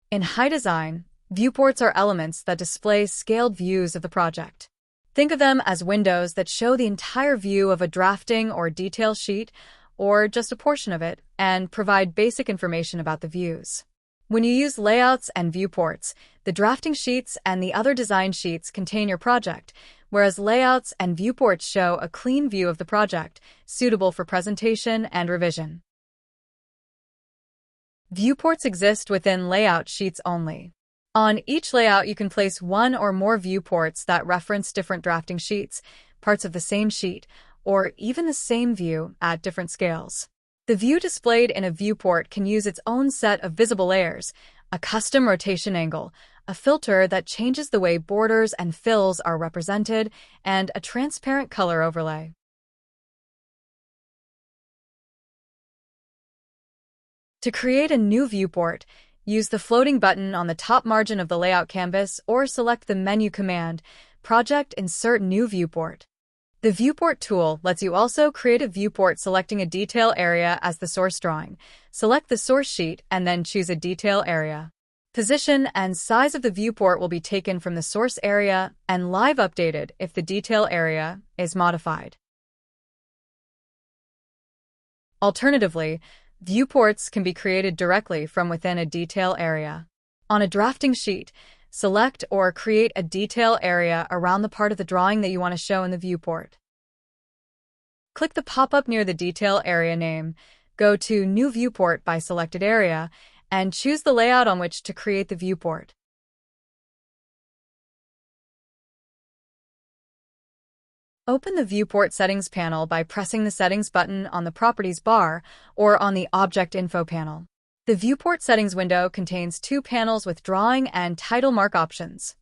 In HighDesign, viewports are elements that display scaled views of the project. Think of them as windows that show the entire view of a drafting or detail sheet, or just a portion of it, and provide basic information about the views. When you use layouts and viewports, the drafting sheets and the other design sheets contain your project, whereas layouts and viewports show a clean view of the project, suitable for presentation and revision. Viewports exist within layout sheets only. On each layout, you can place one or more viewports that reference different drafting sheets, parts of the same sheet, or even the same view at different scales. The view displayed in a viewport can use its own set of visible layers, a custom rotation angle, a filter that changes the way borders and fills are represented, and a transparent color overlay. To create a new viewport, use the floating button on the top margin of the layout canvas or select the menu command, Project Insert New Viewport. The Viewport tool lets you also create a viewport selecting a detail area as the source drawing. Select the source sheet and then choose a detail area. Position and size of the viewport will be taken from the source area and live updated if the detail area is modified. Alternatively, viewports can be created directly from within a detail area. On a drafting sheet, select or create a detail area around the part of the drawing that you want to show in the viewport. Click the pop-up near the detail area name, go to New Viewport by selected area, and choose the layout on which to create the viewport. Open the Viewport Settings panel by pressing the Settings button on the Properties bar or on the Object Info panel. The Viewport Settings window contains two panels with drawing and title mark options.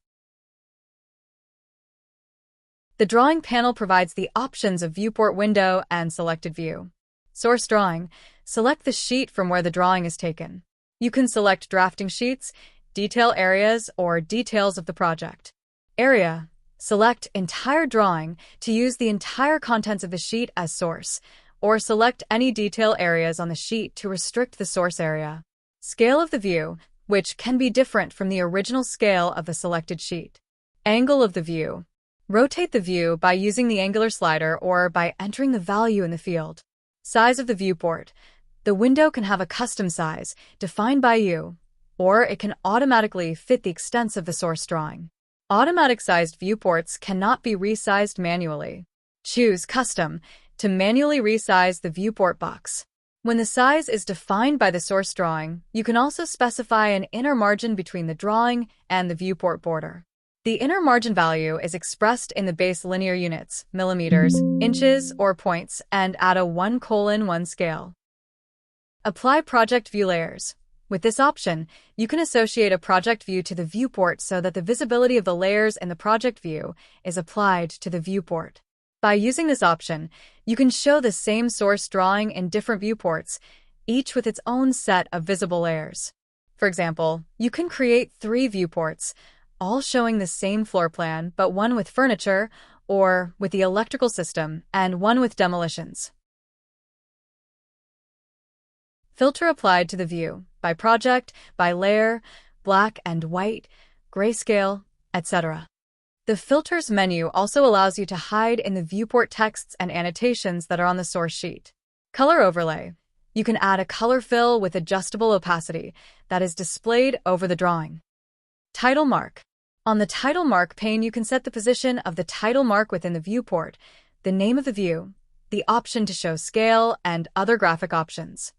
The Drawing panel provides the options of Viewport window and selected view. Source drawing. Select the sheet from where the drawing is taken. You can select drafting sheets, detail areas, or details of the project. Area. Select Entire Drawing to use the entire contents of the sheet as source, or select any detail areas on the sheet to restrict the source area. Scale of the view, which can be different from the original scale of the selected sheet. Angle of the view. Rotate the view by using the angular slider or by entering the value in the field. Size of the viewport. The window can have a custom size, defined by you, or it can automatically fit the extents of the source drawing. Automatic-sized viewports cannot be resized manually. Choose Custom to manually resize the viewport box. When the size is defined by the source drawing, you can also specify an inner margin between the drawing and the viewport border. The inner margin value is expressed in the base linear units, millimeters, inches, or points, and at a 1:1 scale. Apply Project View Layers. With this option, you can associate a project view to the viewport so that the visibility of the layers in the project view is applied to the viewport. By using this option, you can show the same source drawing in different viewports, each with its own set of visible layers. For example, you can create 3 viewports, all showing the same floor plan, but one with furniture, or with the electrical system, and one with demolitions. Filter applied to the view, by project, by layer, black and white, grayscale, etc. The Filters menu also allows you to hide in the viewport texts and annotations that are on the source sheet. Color overlay. You can add a color fill with adjustable opacity that is displayed over the drawing. Title mark. On the title mark pane, you can set the position of the title mark within the viewport, the name of the view, the option to show scale, and other graphic options.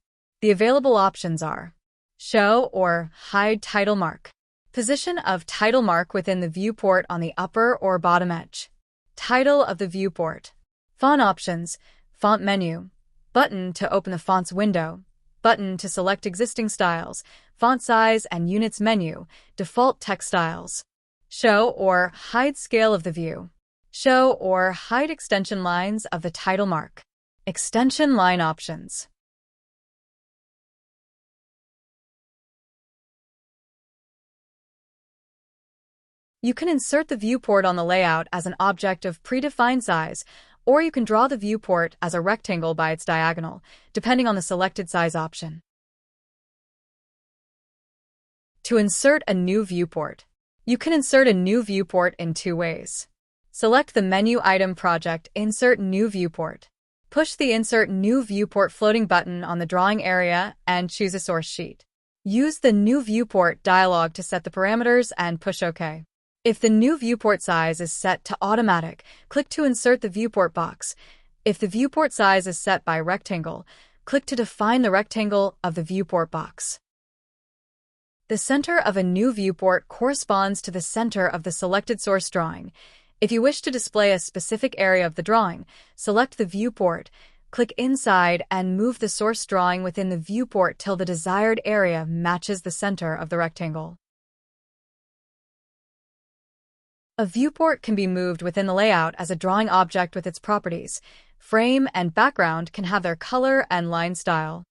The available options are Show or Hide Title Mark. Position of title mark within the viewport on the upper or bottom edge. Title of the viewport. Font options. Font menu. Button to open the fonts window. Button to select existing styles. Font size and units menu. Default text styles. Show or Hide Scale of the view. Show or hide extension lines of the title mark. Extension line options. You can insert the viewport on the layout as an object of predefined size, or you can draw the viewport as a rectangle by its diagonal, depending on the selected size option. To insert a new viewport. You can insert a new viewport in two ways. Select the menu item project, Insert New Viewport. Push the Insert New Viewport floating button on the drawing area and choose a source sheet. Use the New Viewport dialog to set the parameters and push OK. If the new viewport size is set to automatic, click to insert the viewport box. If the viewport size is set by rectangle, click to define the rectangle of the viewport box. The center of a new viewport corresponds to the center of the selected source drawing. If you wish to display a specific area of the drawing, select the viewport, click inside, and move the source drawing within the viewport till the desired area matches the center of the rectangle. A viewport can be moved within the layout as a drawing object with its properties. Frame and background can have their color and line style.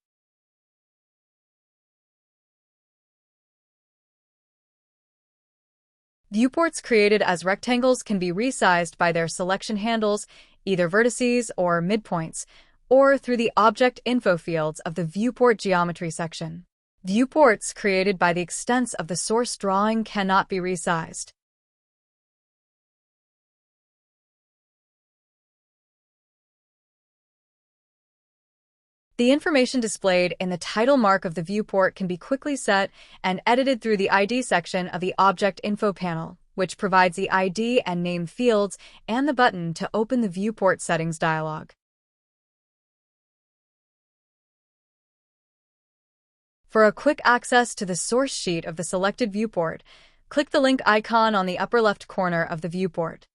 Viewports created as rectangles can be resized by their selection handles, either vertices or midpoints, or through the object info fields of the viewport geometry section. Viewports created by the extents of the source drawing cannot be resized. The information displayed in the title mark of the viewport can be quickly set and edited through the ID section of the Object Info panel, which provides the ID and name fields and the button to open the Viewport Settings dialog. For a quick access to the source sheet of the selected viewport, click the link icon on the upper left corner of the viewport.